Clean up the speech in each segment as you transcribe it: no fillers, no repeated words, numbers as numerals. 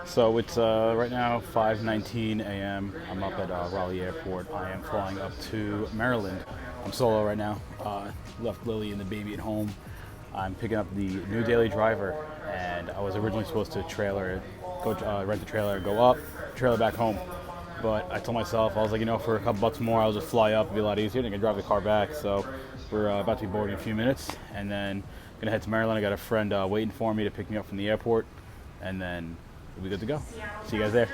So it's right now 5:19 a.m. I'm up at Raleigh Airport. I am flying up to Maryland. I'm solo right now. Left Lily and the baby at home. I'm picking up the new daily driver, and I was originally supposed to rent the trailer, go up, trailer back home. But I told myself, I was like, for a couple bucks more, I'll just fly up. It'll be a lot easier, and I can drive the car back. So we're about to be boarding in a few minutes, and then gonna head to Maryland. I got a friend waiting for me to pick me up from the airport, and then we'll be good to go. See you guys there.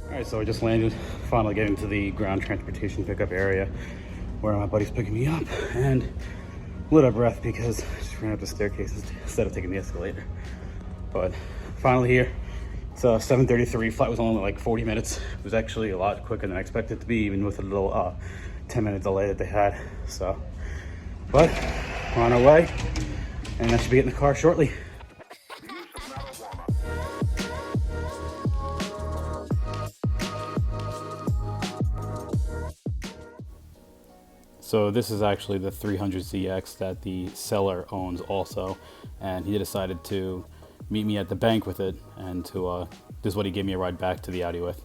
All right, so I just landed, finally getting to the ground transportation pickup area where my buddy's picking me up, and a little out of breath because I just ran up the staircases instead of taking the escalator. But finally here. It's 7:33. Flight was only like 40 minutes. It was actually a lot quicker than I expected it to be, even with a little 10-minute delay that they had. So, but we're on our way, and I should be getting the car shortly. So this is actually the 300ZX that the seller owns also, and he decided to meet me at the bank with it, and this is what he gave me a ride back to the Audi with.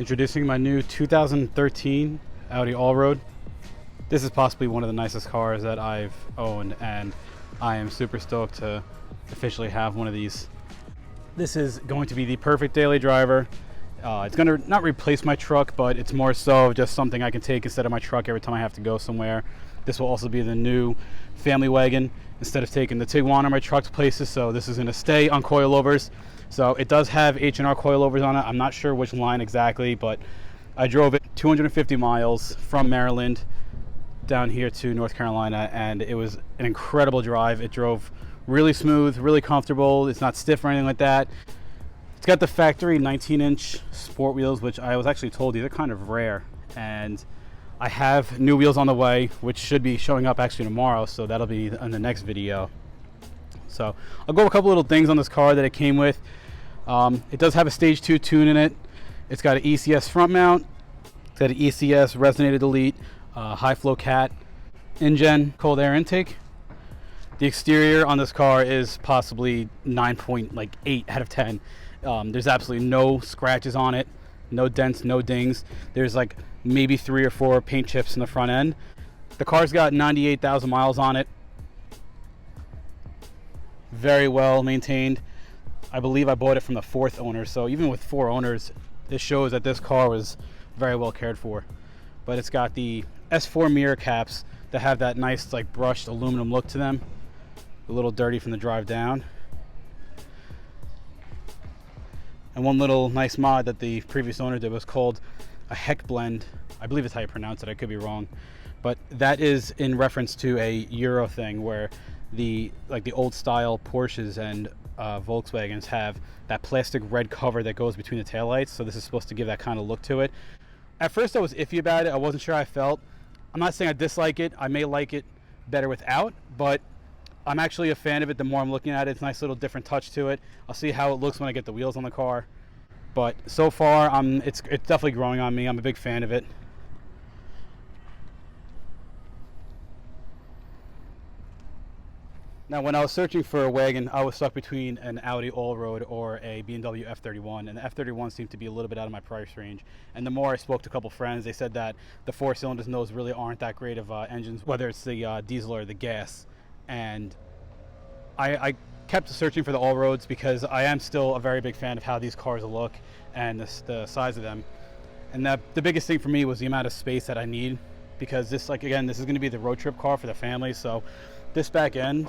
Introducing my new 2013 Audi Allroad. This is possibly one of the nicest cars that I've owned, and I am super stoked to officially have one of these. This is going to be the perfect daily driver. It's going to not replace my truck, but it's more so just something I can take instead of my truck every time I have to go somewhere. This will also be the new family wagon instead of taking the Tiguan or my truck to places, so this is going to stay on coilovers. So it does have H&R coilovers on it. I'm not sure which line exactly, but I drove it 250 miles from Maryland down here to North Carolina, and it was an incredible drive. It drove really smooth, really comfortable. It's not stiff or anything like that. It's got the factory 19-inch sport wheels, which I was actually told these are kind of rare, and I have new wheels on the way, which should be showing up actually tomorrow, so that'll be in the next video. So I'll go over a couple little things on this car that it came with. It does have a stage 2 tune in it. It's got an ECS front mount. It's got an ECS resonated elite high flow cat engine, cold air intake. The exterior on this car is possibly 9.8 out of 10. There's absolutely no scratches on it, no dents, no dings. There's like maybe 3 or 4 paint chips in the front end. The car's got 98,000 miles on it. Very well maintained. I believe I bought it from the 4th owner, so even with 4 owners, this shows that this car was very well cared for. But it's got the S4 mirror caps that have that nice like brushed aluminum look to them. A little dirty from the drive down. And one little nice mod that the previous owner did was called a heck blend. I believe it's how you pronounce it, I could be wrong. But that is in reference to a Euro thing where the old style Porsches and Volkswagens have that plastic red cover that goes between the taillights. So this is supposed to give that kind of look to it. At first I was iffy about it. I wasn't sure how I felt. I'm not saying I dislike it. I may like it better without, but I'm actually a fan of it the more I'm looking at it. It's a nice little different touch to it. I'll see how it looks when I get the wheels on the car. But so far, it's definitely growing on me. I'm a big fan of it. Now, when I was searching for a wagon, I was stuck between an Audi Allroad or a BMW F31, and the F31 seemed to be a little bit out of my price range. And the more I spoke to a couple friends, they said that the 4-cylinders in those really aren't that great of engines, whether it's the diesel or the gas. And I kept searching for the Allroads because I am still a very big fan of how these cars look and the size of them. And the biggest thing for me was the amount of space that I need, because this, like, again, this is going to be the road trip car for the family. So this back end,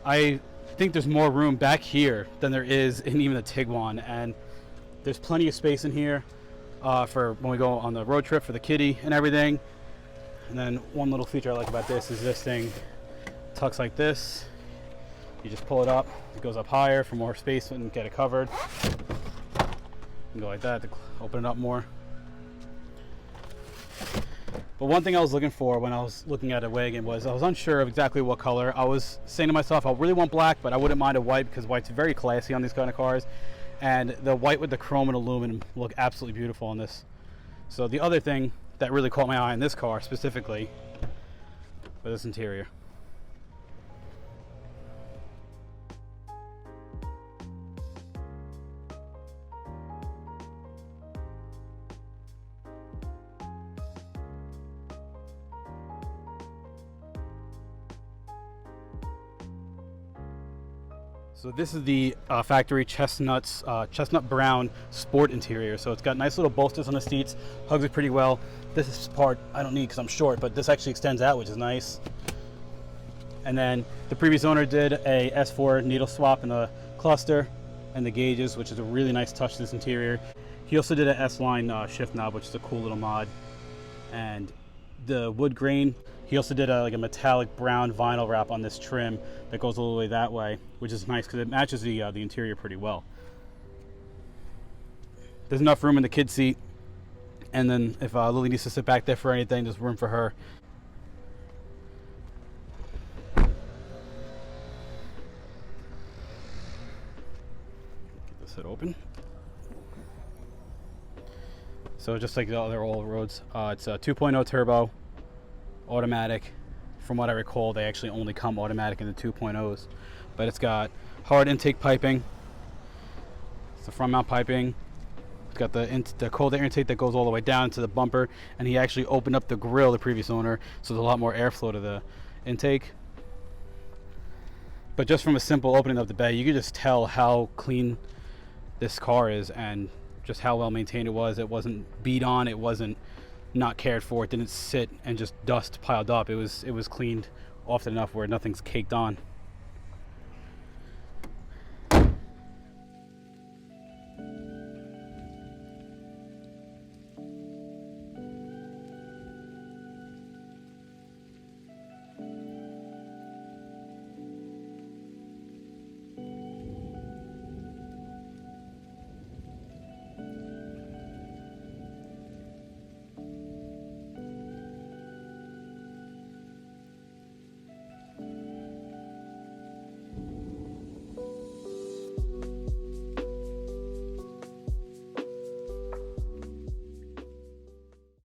I think there's more room back here than there is in even the Tiguan, and there's plenty of space in here for when we go on the road trip for the kitty and everything. And then one little feature I like about this is this thing tucks like this. You just pull it up, it goes up higher for more space and get it covered. You can go like that to open it up more. But one thing I was looking for when I was looking at a wagon was I was unsure of exactly what color. I was saying to myself, I really want black, but I wouldn't mind a white because white's very classy on these kind of cars. And the white with the chrome and aluminum look absolutely beautiful on this. So the other thing that really caught my eye in this car specifically was this interior. So this is the factory chestnut brown sport interior. So it's got nice little bolsters on the seats, hugs it pretty well. This part I don't need because I'm short, but this actually extends out, which is nice. And then the previous owner did a S4 needle swap in the cluster and the gauges, which is a really nice touch to this interior. He also did an S-line shift knob, which is a cool little mod. And the wood grain, he also did like a metallic brown vinyl wrap on this trim that goes all the way that way, which is nice because it matches the interior pretty well. There's enough room in the kid seat, and then if Lily needs to sit back there for anything, there's room for her. Get this hood open. So just like the other Allroads, it's a 2.0 turbo, automatic. From what I recall, they actually only come automatic in the 2.0s. But it's got hard intake piping. It's the front mount piping. It's got the cold air intake that goes all the way down to the bumper. And he actually opened up the grill, the previous owner, so there's a lot more airflow to the intake. But just from a simple opening of the bay, you could just tell how clean this car is and just how well maintained it was. It wasn't beat on, it wasn't not cared for, it didn't sit and just dust piled up. It was cleaned often enough where nothing's caked on.